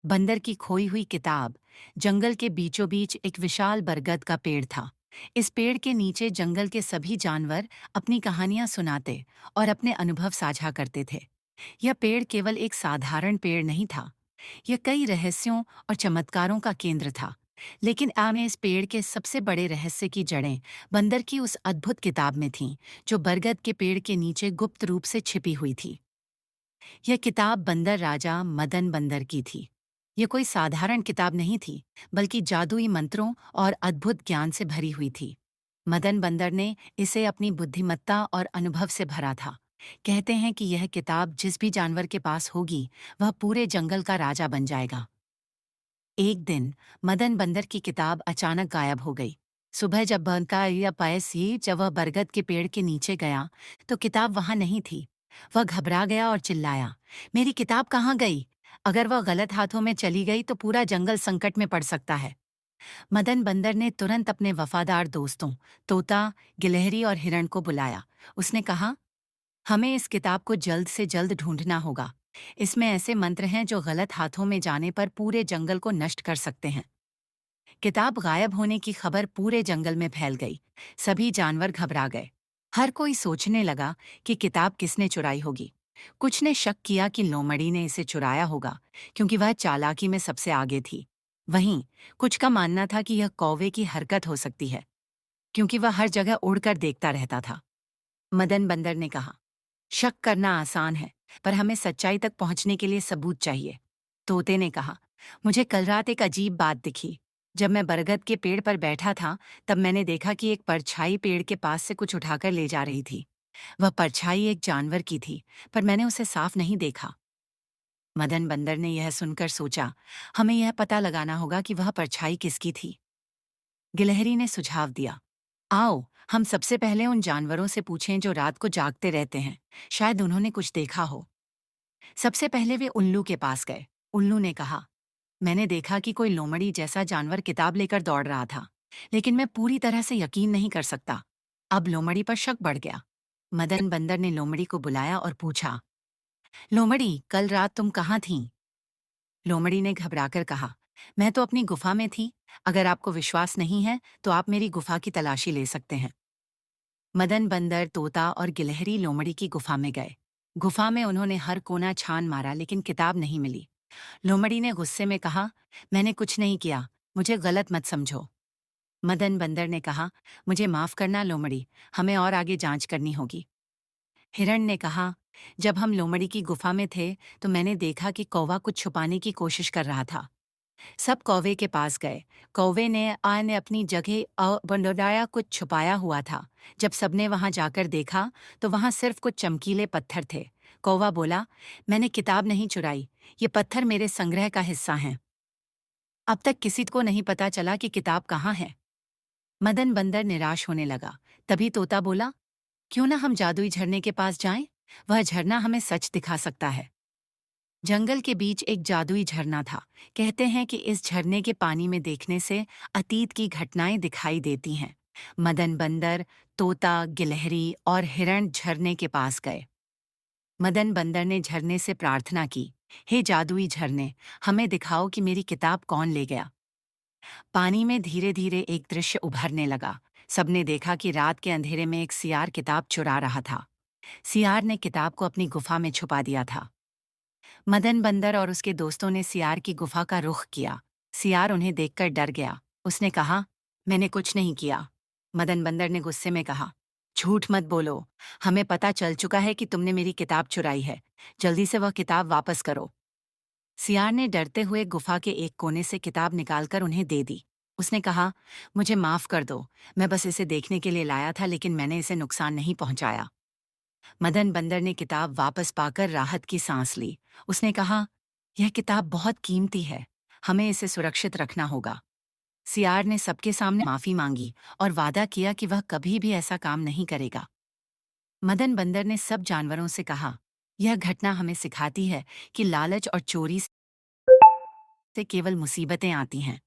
बंदर की खोई हुई किताब। जंगल के बीचों बीच एक विशाल बरगद का पेड़ था। इस पेड़ के नीचे जंगल के सभी जानवर अपनी कहानियां सुनाते और अपने अनुभव साझा करते थे। यह पेड़ केवल एक साधारण पेड़ नहीं था। यह कई रहस्यों और चमत्कारों का केंद्र था। लेकिन आम इस पेड़ के सबसे बड़े रहस्य की जड़ें बंदर की उस अद्भुत किताब में थीं, जो बरगद के पेड़ के नीचे गुप्त रूप से छिपी हुई थी। यह किताब बंदर राजा मदन बंदर की थी। यह कोई साधारण किताब नहीं थी, बल्कि जादुई मंत्रों और अद्भुत ज्ञान से भरी हुई थी। मदन बंदर ने इसे अपनी बुद्धिमत्ता और अनुभव से भरा था। कहते हैं कि यह किताब जिस भी जानवर के पास होगी, वह पूरे जंगल का राजा बन जाएगा। एक दिन मदन बंदर की किताब अचानक गायब हो गई। सुबह जब बनका या पायसी जब वह बरगद के पेड़ के नीचे गया, तो किताब वहां नहीं थी। वह घबरा गया और चिल्लाया, मेरी किताब कहाँ गई? अगर वह गलत हाथों में चली गई तो पूरा जंगल संकट में पड़ सकता है। मदन बंदर ने तुरंत अपने वफादार दोस्तों तोता, गिलहरी और हिरण को बुलाया। उसने कहा, हमें इस किताब को जल्द से जल्द ढूंढना होगा। इसमें ऐसे मंत्र हैं जो गलत हाथों में जाने पर पूरे जंगल को नष्ट कर सकते हैं। किताब गायब होने की खबर पूरे जंगल में फैल गई। सभी जानवर घबरा गए। हर कोई सोचने लगा कि किताब किसने चुराई होगी। कुछ ने शक किया कि लोमड़ी ने इसे चुराया होगा, क्योंकि वह चालाकी में सबसे आगे थी। वहीं कुछ का मानना था कि यह कौवे की हरकत हो सकती है, क्योंकि वह हर जगह उड़कर देखता रहता था। मदन बंदर ने कहा, शक करना आसान है, पर हमें सच्चाई तक पहुंचने के लिए सबूत चाहिए। तोते ने कहा, मुझे कल रात एक अजीब बात दिखी। जब मैं बरगद के पेड़ पर बैठा था, तब मैंने देखा कि एक परछाई पेड़ के पास से कुछ उठाकर ले जा रही थी। वह परछाई एक जानवर की थी, पर मैंने उसे साफ नहीं देखा। मदन बंदर ने यह सुनकर सोचा, हमें यह पता लगाना होगा कि वह परछाई किसकी थी। गिलहरी ने सुझाव दिया, आओ हम सबसे पहले उन जानवरों से पूछें जो रात को जागते रहते हैं। शायद उन्होंने कुछ देखा हो। सबसे पहले वे उल्लू के पास गए। उल्लू ने कहा, मैंने देखा कि कोई लोमड़ी जैसा जानवर किताब लेकर दौड़ रहा था, लेकिन मैं पूरी तरह से यकीन नहीं कर सकता। अब लोमड़ी पर शक बढ़ गया। मदन बंदर ने लोमड़ी को बुलाया और पूछा, लोमड़ी, कल रात तुम कहाँ थीं? लोमड़ी ने घबराकर कहा, मैं तो अपनी गुफा में थी। अगर आपको विश्वास नहीं है, तो आप मेरी गुफा की तलाशी ले सकते हैं। मदन बंदर, तोता और गिलहरी लोमड़ी की गुफा में गए। गुफा में उन्होंने हर कोना छान मारा, लेकिन किताब नहीं मिली। लोमड़ी ने गुस्से में कहा, मैंने कुछ नहीं किया, मुझे गलत मत समझो। मदन बंदर ने कहा, मुझे माफ करना लोमड़ी, हमें और आगे जांच करनी होगी। हिरण ने कहा, जब हम लोमड़ी की गुफा में थे, तो मैंने देखा कि कौवा कुछ छुपाने की कोशिश कर रहा था। सब कौवे के पास गए। कौवे ने ने अपनी जगह बनाया कुछ छुपाया हुआ था। जब सबने वहां जाकर देखा, तो वहां सिर्फ कुछ चमकीले पत्थर थे। कौवा बोला, मैंने किताब नहीं चुराई, ये पत्थर मेरे संग्रह का हिस्सा हैं। अब तक किसी को नहीं पता चला कि किताब कहाँ है। मदन बंदर निराश होने लगा। तभी तोता बोला, क्यों ना हम जादुई झरने के पास जाएं? वह झरना हमें सच दिखा सकता है। जंगल के बीच एक जादुई झरना था। कहते हैं कि इस झरने के पानी में देखने से अतीत की घटनाएं दिखाई देती हैं। मदन बंदर, तोता, गिलहरी और हिरण झरने के पास गए। मदन बंदर ने झरने से प्रार्थना की, हे जादुई झरने, हमें दिखाओ कि मेरी किताब कौन ले गया। पानी में धीरे धीरे एक दृश्य उभरने लगा। सबने देखा कि रात के अंधेरे में एक सियार किताब चुरा रहा था। सियार ने किताब को अपनी गुफा में छुपा दिया था। मदन बंदर और उसके दोस्तों ने सियार की गुफा का रुख किया। सियार उन्हें देखकर डर गया। उसने कहा, मैंने कुछ नहीं किया। मदन बंदर ने गुस्से में कहा, झूठ मत बोलो, हमें पता चल चुका है कि तुमने मेरी किताब चुराई है। जल्दी से वह किताब वापस करो। सियार ने डरते हुए गुफा के एक कोने से किताब निकालकर उन्हें दे दी। उसने कहा, मुझे माफ कर दो, मैं बस इसे देखने के लिए लाया था, लेकिन मैंने इसे नुकसान नहीं पहुंचाया। मदन बंदर ने किताब वापस पाकर राहत की सांस ली। उसने कहा, यह किताब बहुत कीमती है, हमें इसे सुरक्षित रखना होगा। सियार ने सबके सामने माफी मांगी और वादा किया कि वह कभी भी ऐसा काम नहीं करेगा। मदन बंदर ने सब जानवरों से कहा, यह घटना हमें सिखाती है कि लालच और चोरी से केवल मुसीबतें आती हैं।